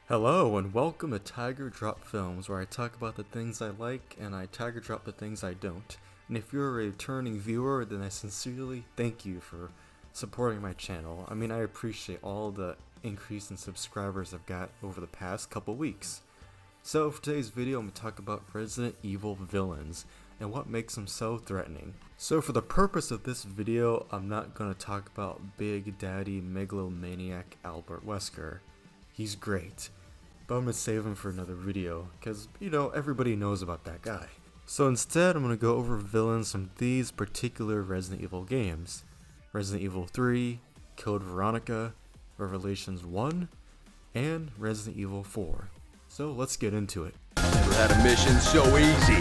Hello and welcome to Tiger Drop Films, where I talk about the things I like and I Tiger Drop the things I don't. And if you're a returning viewer, then I sincerely thank you for supporting my channel. I mean, I appreciate all the increase in subscribers I've got over the past couple weeks. So for today's video, I'm going to talk about Resident Evil villains and what makes them so threatening. So for the purpose of this video, I'm not going to talk about Big Daddy Megalomaniac Albert Wesker. He's great, but I'm going to save him for another video, because, everybody knows about that guy. So instead, I'm going to go over villains from these particular Resident Evil games. Resident Evil 3, Code Veronica, Revelations 1, and Resident Evil 4. So let's get into it. Never had a mission so easy.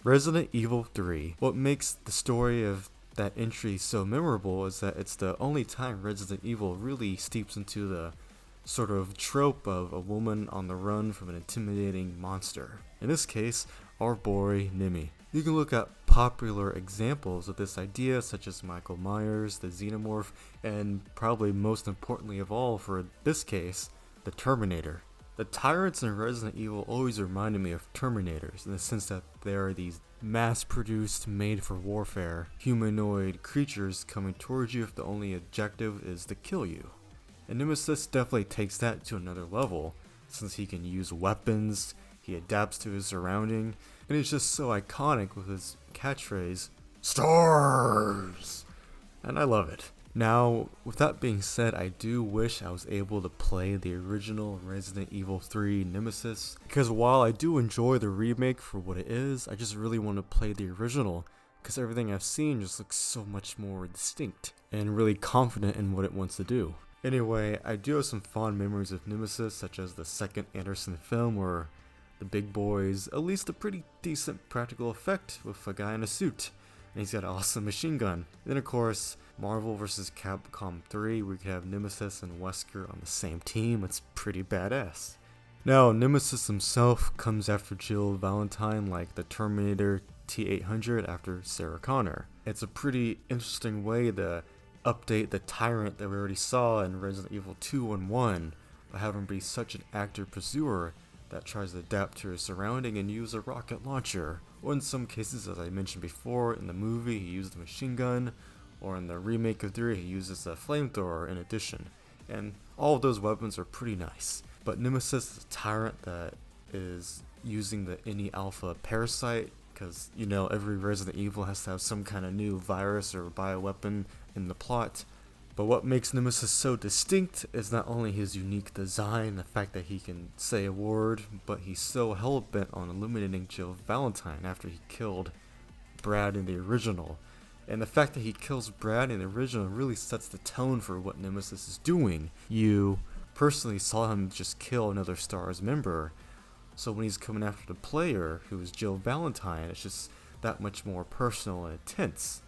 Resident Evil 3. What makes the story of that entry so memorable is that it's the only time Resident Evil really steeps into the sort of trope of a woman on the run from an intimidating monster. In this case, our boy Lemme. You can look at popular examples of this idea such as Michael Myers, the Xenomorph, and probably most importantly of all for this case, the Terminator. The tyrants in Resident Evil always reminded me of Terminators in the sense that they are these mass-produced, made-for-warfare, humanoid creatures coming towards you if the only objective is to kill you. And Nemesis definitely takes that to another level, since he can use weapons, he adapts to his surrounding, and he's just so iconic with his catchphrase, STARS! And I love it. Now, with that being said, I do wish I was able to play the original Resident Evil 3 Nemesis, because while I do enjoy the remake for what it is, I just really want to play the original, because everything I've seen just looks so much more distinct, and really confident in what it wants to do. Anyway, I do have some fond memories of Nemesis, such as the second Anderson film where the big boy's at least a pretty decent practical effect with a guy in a suit, and he's got an awesome machine gun. Then of course, Marvel vs. Capcom 3, we could have Nemesis and Wesker on the same team. It's pretty badass. Now, Nemesis himself comes after Jill Valentine like the Terminator T-800 after Sarah Connor. It's a pretty interesting way to update the tyrant that we already saw in Resident Evil 2 and 1 by having him be such an actor pursuer that tries to adapt to his surrounding and use a rocket launcher. Or in some cases, as I mentioned before, in the movie he used a machine gun, or in the remake of 3 he uses a flamethrower in addition. And all of those weapons are pretty nice. But Nemesis is a tyrant that is using the Any Alpha parasite, because, every Resident Evil has to have some kind of new virus or bioweapon in the plot. But what makes Nemesis so distinct is not only his unique design, the fact that he can say a word, but he's so hell-bent on eliminating Jill Valentine after he killed Brad in the original. And the fact that he kills Brad in the original really sets the tone for what Nemesis is doing. You personally saw him just kill another STARS member, so when he's coming after the player, who is Jill Valentine, it's just that much more personal and intense.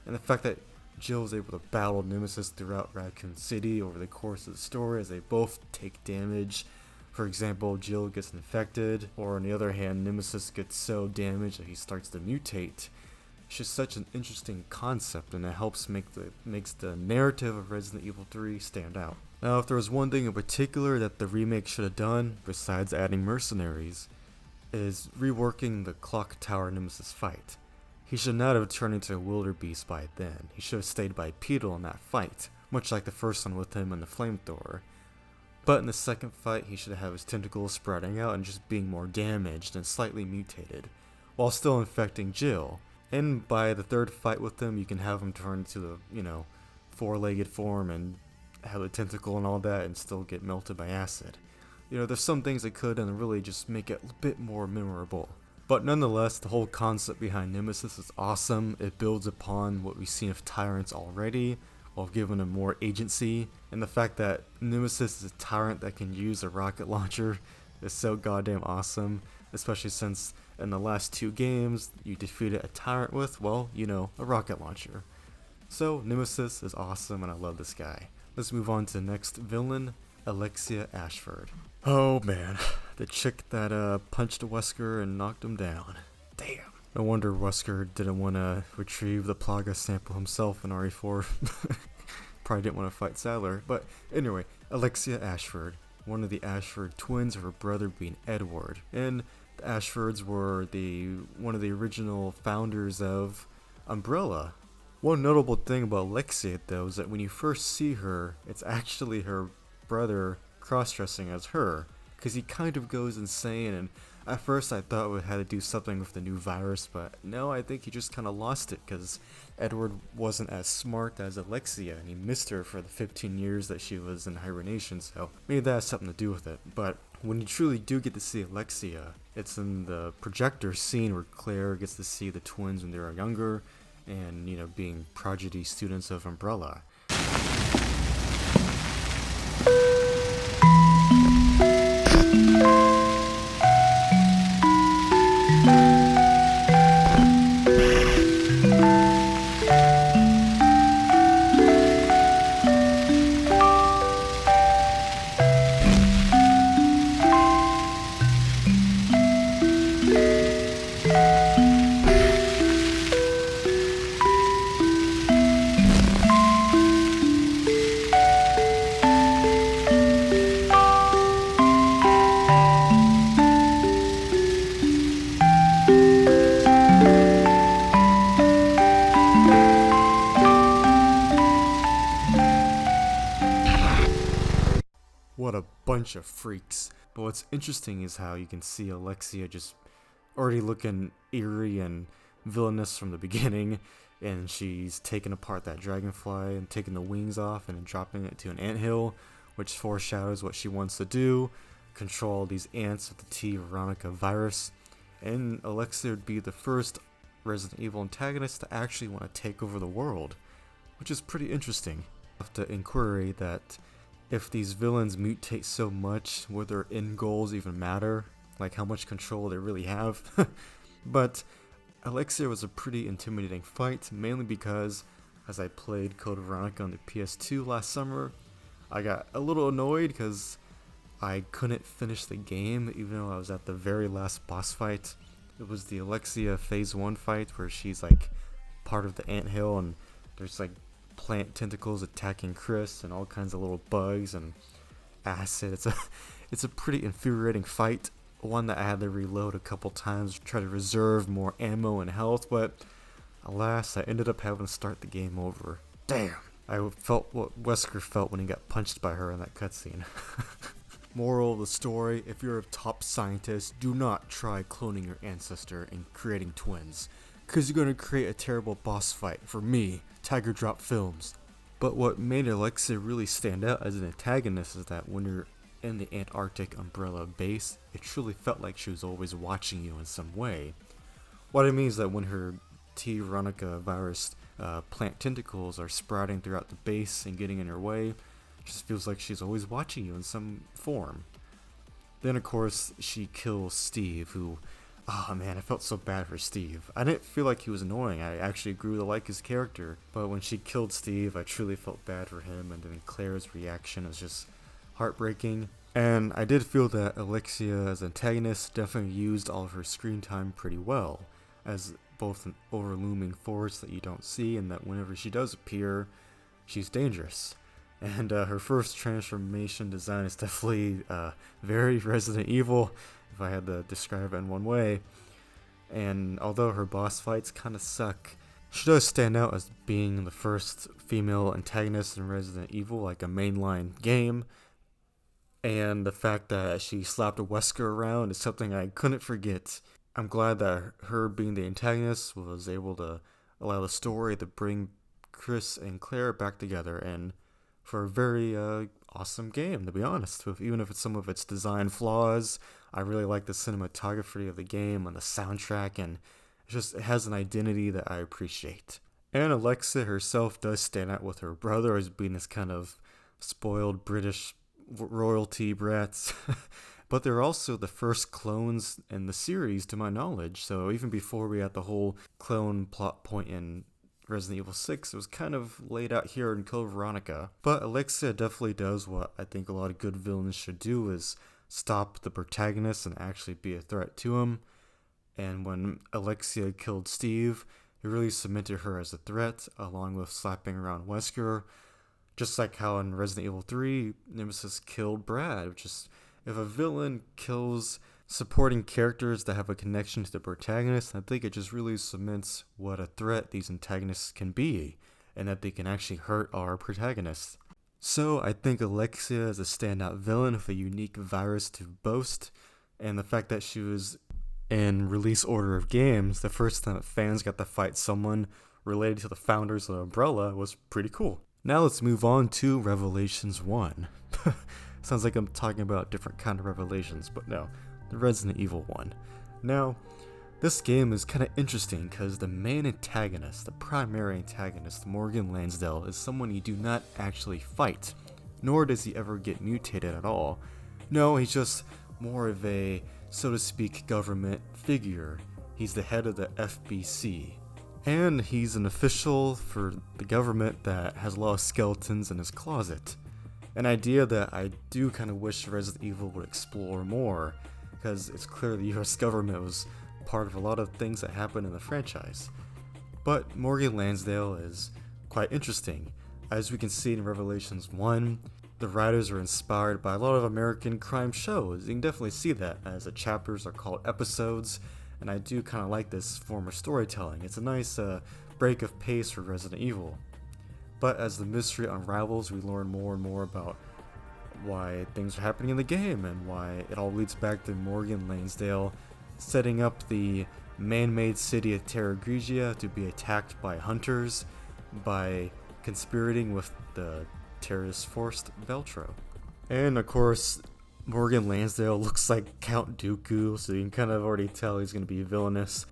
And the fact that Jill is able to battle Nemesis throughout Raccoon City over the course of the story as they both take damage. For example, Jill gets infected, or on the other hand, Nemesis gets so damaged that he starts to mutate. It's just such an interesting concept, and it helps makes the narrative of Resident Evil 3 stand out. Now, if there was one thing in particular that the remake should have done, besides adding mercenaries, is reworking the Clock Tower Nemesis fight. He should not have turned into a wildebeest by then. He should have stayed bipedal in that fight, much like the first one with him and the flamethrower. But in the second fight, he should have his tentacles spreading out and just being more damaged and slightly mutated, while still infecting Jill. And by the third fight with him, you can have him turn into the, four-legged form and have a tentacle and all that and still get melted by acid. There's some things that could and really just make it a bit more memorable. But nonetheless, the whole concept behind Nemesis is awesome. It builds upon what we've seen of tyrants already, while giving him more agency. And the fact that Nemesis is a tyrant that can use a rocket launcher is so goddamn awesome. Especially since in the last 2 games, you defeated a tyrant with, well, a rocket launcher. So Nemesis is awesome and I love this guy. Let's move on to the next villain, Alexia Ashford. Oh man, the chick that punched Wesker and knocked him down. Damn. No wonder Wesker didn't want to retrieve the Plaga sample himself in RE4. Probably didn't want to fight Sadler. But anyway, Alexia Ashford. one of the Ashford twins, her brother being Edward. And the Ashfords were one of the original founders of Umbrella. One notable thing about Alexia, though, is that when you first see her, it's actually her brother cross-dressing as her, because he kind of goes insane, and at first I thought it had to do something with the new virus, but no, I think he just kind of lost it, because Edward wasn't as smart as Alexia, and he missed her for the 15 years that she was in hibernation, so maybe that has something to do with it. But when you truly do get to see Alexia, it's in the projector scene where Claire gets to see the twins when they were younger, and, being prodigy students of Umbrella. What a bunch of freaks. But what's interesting is how you can see Alexia just already looking eerie and villainous from the beginning, and she's taking apart that dragonfly and taking the wings off and dropping it to an anthill, which foreshadows what she wants to do, control these ants with the T. Veronica virus. And Alexia would be the first Resident Evil antagonist to actually want to take over the world, which is pretty interesting. The inquiry that if these villains mutate so much, would their end goals even matter? Like how much control they really have? But Alexia was a pretty intimidating fight, mainly because as I played Code Veronica on the PS2 last summer, I got a little annoyed because I couldn't finish the game even though I was at the very last boss fight. It was the Alexia Phase 1 fight where she's like part of the anthill and there's like plant tentacles attacking Chris and all kinds of little bugs and acid. It's a pretty infuriating fight, one that I had to reload a couple times, try to reserve more ammo and health, but alas, I ended up having to start the game over. Damn! I felt what Wesker felt when he got punched by her in that cutscene. Moral of the story, if you're a top scientist, do not try cloning your ancestor and creating twins, because you're going to create a terrible boss fight for me, Tiger Drop Films. But what made Alexia really stand out as an antagonist is that when you're in the Antarctic Umbrella base, it truly felt like she was always watching you in some way. What I mean is that when her T. Veronica virus plant tentacles are sprouting throughout the base and getting in her way, it just feels like she's always watching you in some form. Then of course she kills Steve, who, oh man, I felt so bad for Steve. I didn't feel like he was annoying, I actually grew to like his character, but when she killed Steve I truly felt bad for him, and then Claire's reaction is just heartbreaking. And I did feel that Alexia as antagonist definitely used all of her screen time pretty well, as both an overlooming force that you don't see, and that whenever she does appear, she's dangerous. And her first transformation design is definitely very Resident Evil, if I had to describe it in one way. And although her boss fights kind of suck, she does stand out as being the first female antagonist in Resident Evil, like a mainline game. And the fact that she slapped a Wesker around is something I couldn't forget. I'm glad that her being the antagonist was able to allow the story to bring Chris and Claire back together, and for a very awesome game, to be honest. Even if it's some of its design flaws, I really like the cinematography of the game and the soundtrack, and it has an identity that I appreciate. And Alexia herself does stand out with her brother as being this kind of spoiled British royalty brats. But they're also the first clones in the series to my knowledge, so even before we had the whole clone plot point in Resident Evil 6, it was kind of laid out here in Code Veronica. But Alexia definitely does what I think a lot of good villains should do, is stop the protagonist and actually be a threat to him. And when Alexia killed Steve, it really cemented her as a threat, along with slapping around Wesker, Just like how in Resident Evil 3, Nemesis killed Brad, which is, if a villain kills supporting characters that have a connection to the protagonist, I think it just really cements what a threat these antagonists can be, and that they can actually hurt our protagonist. So I think Alexia is a standout villain with a unique virus to boast, and the fact that she was in release order of games, the first time that fans got to fight someone related to the founders of Umbrella, was pretty cool. Now let's move on to Revelations 1. Sounds like I'm talking about different kind of Revelations, but no, the Resident Evil 1. Now, this game is kind of interesting because the main antagonist, the primary antagonist, Morgan Lansdale, is someone you do not actually fight, nor does he ever get mutated at all. No, he's just more of a, so to speak, government figure. He's the head of the FBC. And he's an official for the government that has a lot of skeletons in his closet. An idea that I do kind of wish Resident Evil would explore more, because it's clear the US government was part of a lot of things that happened in the franchise. But Morgan Lansdale is quite interesting. As we can see in Revelations 1, the writers are inspired by a lot of American crime shows. You can definitely see that, as the chapters are called episodes, and I do kind of like this form of storytelling. It's a nice break of pace for Resident Evil. But as the mystery unravels, we learn more and more about why things are happening in the game, and why it all leads back to Morgan Lansdale setting up the man-made city of Terra Grigia to be attacked by hunters by conspirating with the terrorist force Veltro. And of course, Morgan Lansdale looks like Count Dooku, so you can kind of already tell he's going to be villainous.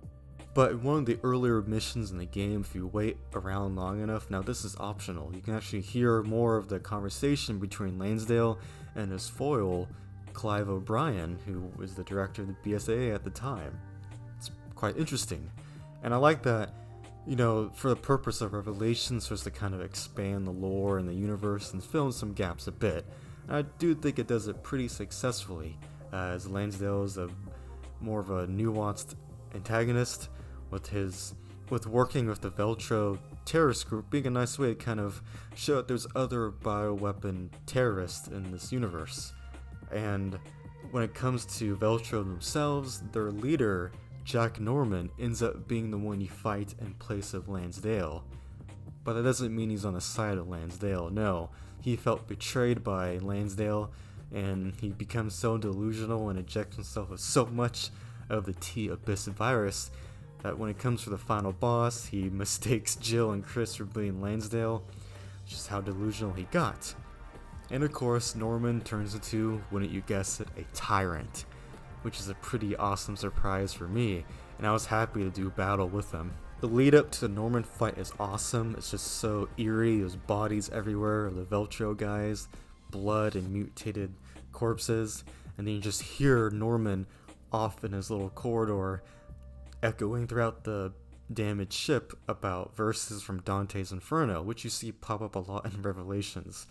But in one of the earlier missions in the game, if you wait around long enough, now this is optional, you can actually hear more of the conversation between Lansdale and his foil, Clive O'Brien, who was the director of the BSAA at the time. It's quite interesting. And I like that, for the purpose of Revelations, was to kind of expand the lore and the universe and fill in some gaps a bit. And I do think it does it pretty successfully, as Lansdale is more of a nuanced antagonist, with working with the Veltro terrorist group being a nice way to kind of show that there's other bioweapon terrorists in this universe. And when it comes to Veltro themselves, their leader, Jack Norman, ends up being the one you fight in place of Lansdale. But that doesn't mean he's on the side of Lansdale, no. He felt betrayed by Lansdale, and he becomes so delusional and injects himself with so much of the T-Abyss virus that when it comes to the final boss, he mistakes Jill and Chris for being Lansdale, which is how delusional he got. And of course, Norman turns into, wouldn't you guess it, a tyrant, which is a pretty awesome surprise for me, and I was happy to do battle with him. The lead up to the Norman fight is awesome. It's just so eerie. There's bodies everywhere of the Veltro guys, blood and mutated corpses, and then you just hear Norman off in his little corridor echoing throughout the damaged ship about verses from Dante's Inferno, which you see pop up a lot in Revelations.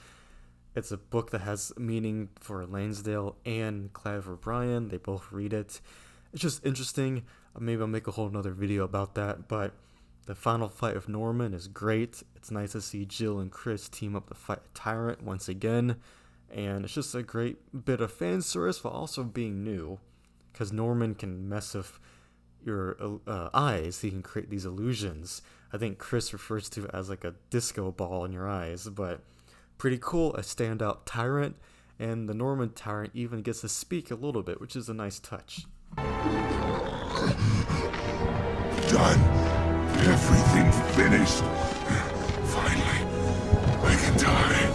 It's a book that has meaning for Lansdale and Clive O'Brien. They both read it. It's just interesting. Maybe I'll make a whole nother video about that, but the final fight of Norman is great. It's nice to see Jill and Chris team up to fight a tyrant once again, and it's just a great bit of fan service while also being new, because Norman can mess with your eyes. He can create these illusions. I think Chris refers to it as like a disco ball in your eyes, but pretty cool, a standout tyrant, and the Norman tyrant even gets to speak a little bit, which is a nice touch. Done. Everything finished. Finally, I can die.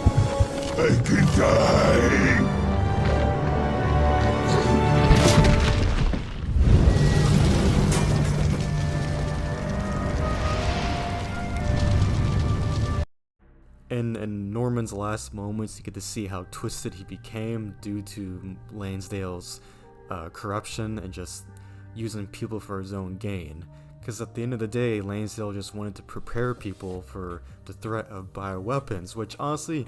I can die. In Norman's last moments, you get to see how twisted he became due to Lansdale's corruption and just using people for his own gain. Because at the end of the day, Lansdale just wanted to prepare people for the threat of bioweapons, which honestly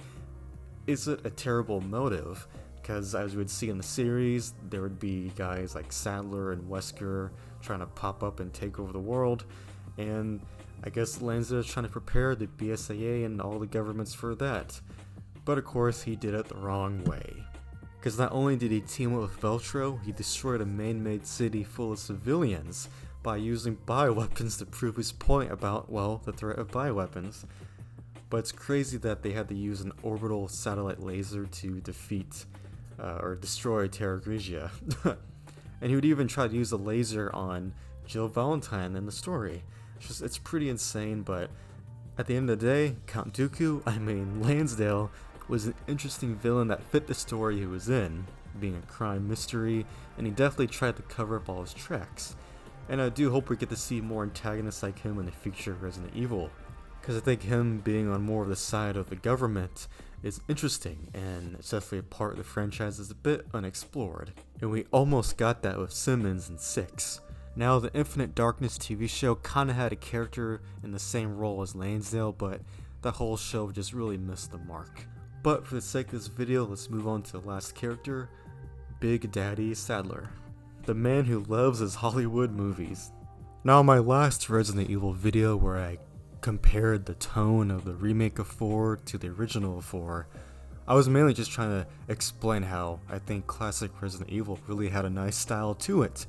isn't a terrible motive. Because as we would see in the series, there would be guys like Sadler and Wesker trying to pop up and take over the world, and I guess Lansdale is trying to prepare the BSAA and all the governments for that. But of course, he did it the wrong way. Because not only did he team up with Veltro, he destroyed a man-made city full of civilians by using bioweapons to prove his point about, well, the threat of bioweapons. But it's crazy that they had to use an orbital satellite laser to defeat or destroy Terra Grigia. And he would even try to use a laser on Jill Valentine in the story. It's pretty insane, but at the end of the day, Count Dooku, Lansdale, was an interesting villain that fit the story he was in, being a crime mystery, and he definitely tried to cover up all his tracks. And I do hope we get to see more antagonists like him in the future of Resident Evil, because I think him being on more of the side of the government is interesting, and it's definitely a part of the franchise that's a bit unexplored. And we almost got that with Simmons in 6. Now, the Infinite Darkness TV show kinda had a character in the same role as Lansdale, but that whole show just really missed the mark. But for the sake of this video, let's move on to the last character, Big Daddy Sadler, the man who loves his Hollywood movies. Now, in my last Resident Evil video where I compared the tone of the remake of 4 to the original of 4, I was mainly just trying to explain how I think classic Resident Evil really had a nice style to it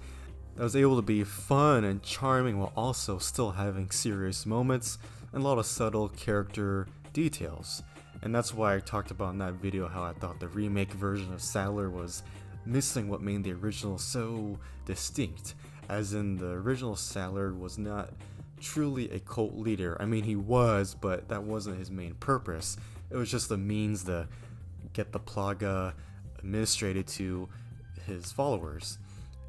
that was able to be fun and charming while also still having serious moments and a lot of subtle character details. And that's why I talked about in that video how I thought the remake version of Sadler was missing what made the original so distinct, as in the original Sadler was not truly a cult leader. He was, but that wasn't his main purpose. It was just a means to get the Plaga administrated to his followers.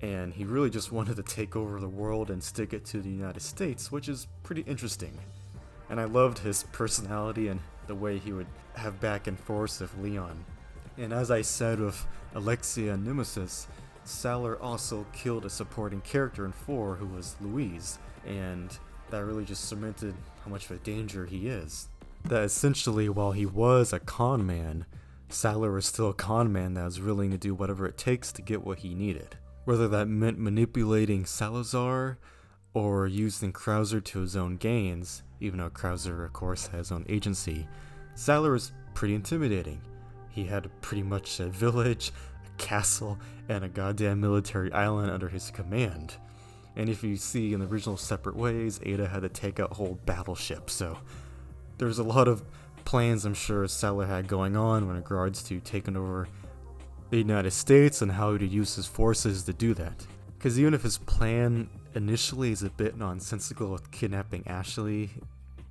And he really just wanted to take over the world and stick it to the United States, which is pretty interesting. And I loved his personality and the way he would have back and forth with Leon. And as I said with Alexia and Nemesis, Sadler also killed a supporting character in 4 who was Louise, and that really just cemented how much of a danger he is. That essentially, while he was a con man, Sadler was still a con man that was willing to do whatever it takes to get what he needed. Whether that meant manipulating Salazar or using Krauser to his own gains, even though Krauser of course has his own agency, Sadler was pretty intimidating. He had pretty much a village, a castle, and a goddamn military island under his command. And if you see in the original Separate Ways, Ada had to take out whole battleships, so there's a lot of plans I'm sure Sadler had going on in regards to taking over the United States and how he would use his forces to do that. Because even if his plan initially is a bit nonsensical with kidnapping Ashley,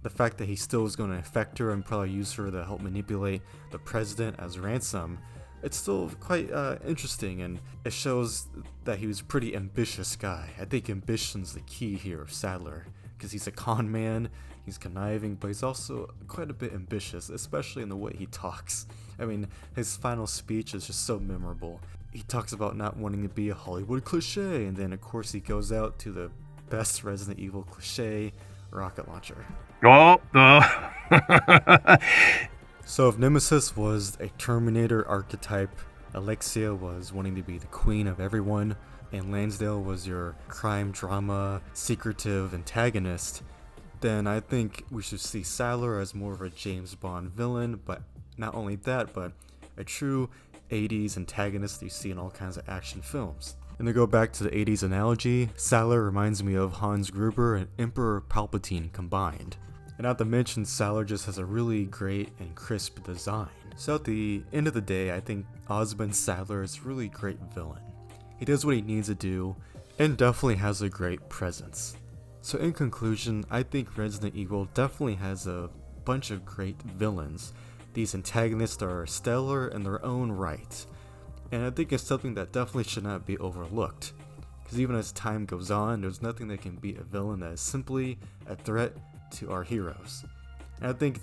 the fact that he still was going to infect her and probably use her to help manipulate the president as ransom, it's still quite interesting, and it shows that he was a pretty ambitious guy. I think ambition's the key here of Sadler, because he's a con man, he's conniving, but he's also quite a bit ambitious, especially in the way he talks. His final speech is just so memorable. He talks about not wanting to be a Hollywood cliche, and then of course he goes out to the best Resident Evil cliche, rocket launcher. So if Nemesis was a Terminator archetype, Alexia was wanting to be the queen of everyone, and Lansdale was your crime drama, secretive antagonist, then I think we should see Sadler as more of a James Bond villain, but not only that, but a true 80s antagonist that you see in all kinds of action films. And to go back to the 80s analogy, Sadler reminds me of Hans Gruber and Emperor Palpatine combined. And not to mention, Sadler just has a really great and crisp design. So at the end of the day, I think Osmond Sadler is a really great villain. He does what he needs to do, and definitely has a great presence. So in conclusion, I think Resident Evil definitely has a bunch of great villains. These antagonists are stellar in their own right. And I think it's something that definitely should not be overlooked. Because even as time goes on, there's nothing that can beat a villain that is simply a threat to our heroes. And I think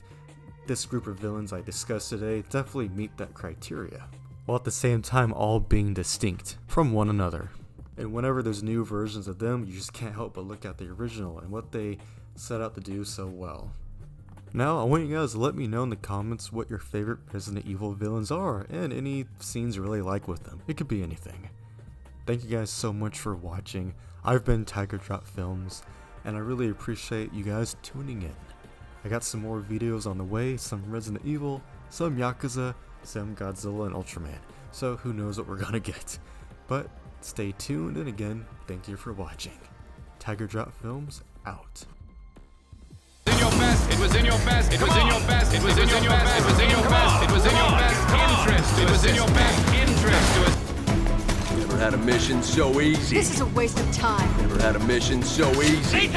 this group of villains I discussed today definitely meet that criteria, while at the same time all being distinct from one another. And whenever there's new versions of them, you just can't help but look at the original and what they set out to do so well. Now, I want you guys to let me know in the comments what your favorite Resident Evil villains are, and any scenes you really like with them. It could be anything. Thank you guys so much for watching. I've been Tiger Drop Films, and I really appreciate you guys tuning in. I got some more videos on the way, some Resident Evil, some Yakuza, some Godzilla and Ultraman, so who knows what we're gonna get. But stay tuned, and again, thank you for watching. Tiger Drop Films, out. It was in your best, it was in your best, it was in your best, it was in your best, it was in your best interest, it was in your best interest to us. Never had a mission so easy. This is a waste of time. Never had a mission so easy.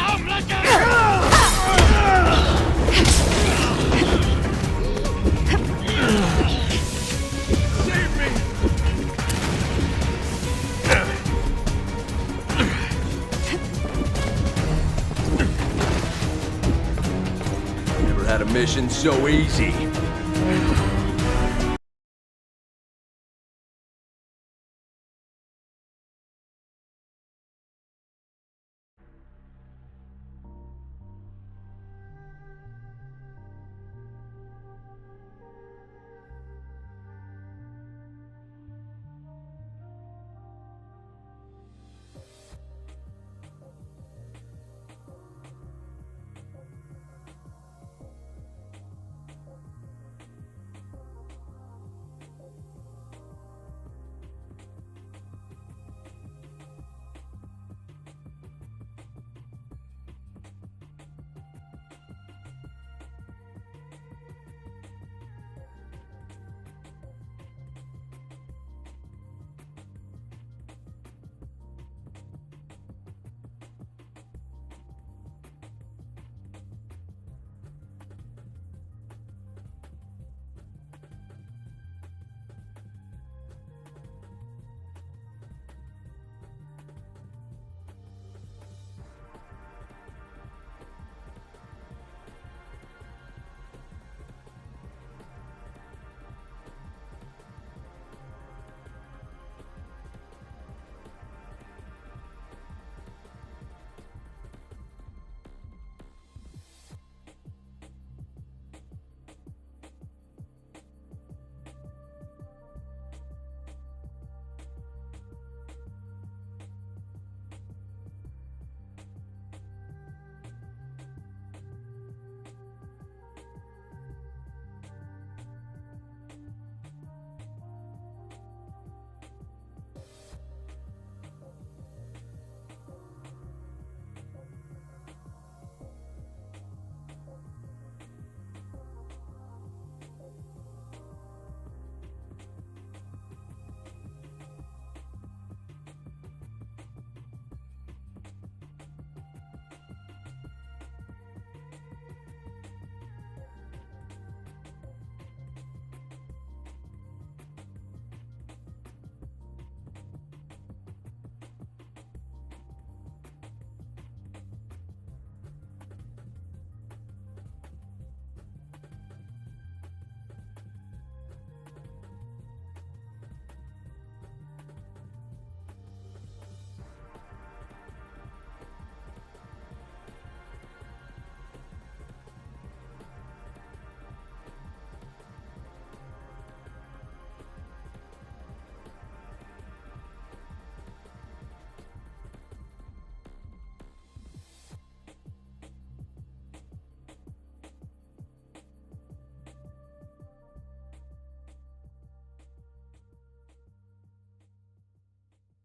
Never had a mission so easy.